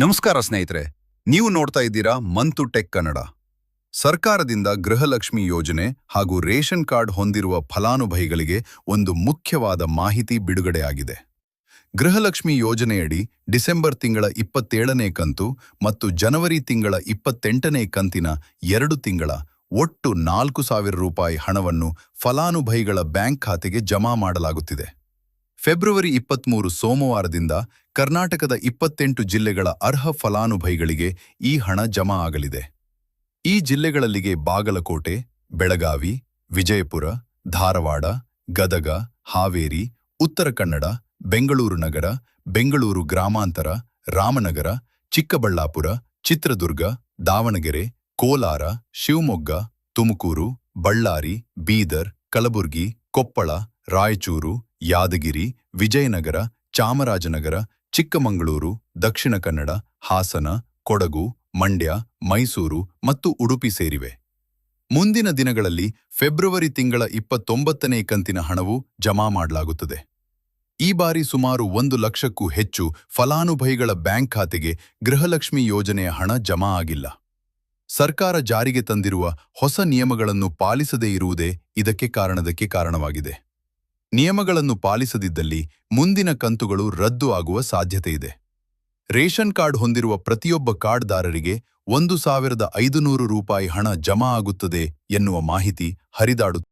ನಮಸ್ಕಾರ ಸ್ನೇಹಿತರೆ, ನೀವು ನೋಡ್ತಾ ಇದ್ದೀರಾ ಮಂತು ಟೆಕ್ ಕನ್ನಡ. ಸರ್ಕಾರದಿಂದ ಗೃಹಲಕ್ಷ್ಮಿ ಯೋಜನೆ ಹಾಗೂ ರೇಷನ್ ಕಾರ್ಡ್ ಹೊಂದಿರುವ ಫಲಾನುಭವಿಗಳಿಗೆ ಒಂದು ಮುಖ್ಯವಾದ ಮಾಹಿತಿ ಬಿಡುಗಡೆಯಾಗಿದೆ. ಗೃಹಲಕ್ಷ್ಮಿ ಯೋಜನೆಯಡಿ ಡಿಸೆಂಬರ್ ತಿಂಗಳ 27ನೇ ಕಂತು ಮತ್ತು ಜನವರಿ ತಿಂಗಳ 28ನೇ ಕಂತಿನ 2 ತಿಂಗಳ ಒಟ್ಟು 4,000 ರೂಪಾಯಿ ಹಣವನ್ನು ಫಲಾನುಭವಿಗಳ ಬ್ಯಾಂಕ್ ಖಾತೆಗೆ ಜಮಾ ಮಾಡಲಾಗುತ್ತಿದೆ. ಫೆಬ್ರವರಿ 23 ಸೋಮವಾರದಿಂದ ಕರ್ನಾಟಕದ 28 ಜಿಲ್ಲೆಗಳ ಅರ್ಹ ಫಲಾನುಭವಿಗಳಿಗೆ ಈ ಹಣ ಜಮಾ ಆಗಲಿದೆ. ಈ ಜಿಲ್ಲೆಗಳಲ್ಲಿಗೆ ಬಾಗಲಕೋಟೆ, ಬೆಳಗಾವಿ, ವಿಜಯಪುರ, ಧಾರವಾಡ, ಗದಗ, ಹಾವೇರಿ, ಉತ್ತರ ಕನ್ನಡ, ಬೆಂಗಳೂರು ನಗರ, ಬೆಂಗಳೂರು ಗ್ರಾಮಾಂತರ, ರಾಮನಗರ, ಚಿಕ್ಕಬಳ್ಳಾಪುರ, ಚಿತ್ರದುರ್ಗ, ದಾವಣಗೆರೆ, ಕೋಲಾರ, ಶಿವಮೊಗ್ಗ, ತುಮಕೂರು, ಬಳ್ಳಾರಿ, ಬೀದರ್, ಕಲಬುರಗಿ, ಕೊಪ್ಪಳ, ರಾಯಚೂರು, ಯಾದಗಿರಿ, ವಿಜಯನಗರ, ಚಾಮರಾಜನಗರ, ಚಿಕ್ಕಮಗಳೂರು, ದಕ್ಷಿಣ ಕನ್ನಡ, ಹಾಸನ, ಕೊಡಗು, ಮಂಡ್ಯ, ಮೈಸೂರು ಮತ್ತು ಉಡುಪಿ ಸೇರಿವೆ. ಮುಂದಿನ ದಿನಗಳಲ್ಲಿ ಫೆಬ್ರವರಿ ತಿಂಗಳ 29ನೇ ಕಂತಿನ ಹಣವು ಜಮಾ ಮಾಡಲಾಗುತ್ತದೆ. ಈ ಬಾರಿ ಸುಮಾರು 1 ಲಕ್ಷಕ್ಕೂ ಹೆಚ್ಚು ಫಲಾನುಭವಿಗಳ ಬ್ಯಾಂಕ್ ಖಾತೆಗೆ ಗೃಹಲಕ್ಷ್ಮಿ ಯೋಜನೆಯ ಹಣ ಜಮಾ ಆಗಿಲ್ಲ. ಸರ್ಕಾರ ಜಾರಿಗೆ ತಂದಿರುವ ಹೊಸ ನಿಯಮಗಳನ್ನು ಪಾಲಿಸದೇ ಇರುವುದೇ ಇದಕ್ಕೆ ಕಾರಣವಾಗಿದೆ. ನಿಯಮಗಳನ್ನು ಪಾಲಿಸದಿದ್ದಲ್ಲಿ ಮುಂದಿನ ಕಂತುಗಳು ರದ್ದು ಆಗುವ ಸಾಧ್ಯತೆಯಿದೆ. ರೇಷನ್ ಕಾರ್ಡ್ ಹೊಂದಿರುವ ಪ್ರತಿಯೊಬ್ಬ ಕಾರ್ಡ್ದಾರರಿಗೆ 1,500 ರೂಪಾಯಿ ಹಣ ಜಮಾ ಆಗುತ್ತದೆ ಎನ್ನುವ ಮಾಹಿತಿ ಹರಿದಾಡುತ್ತಿದೆ.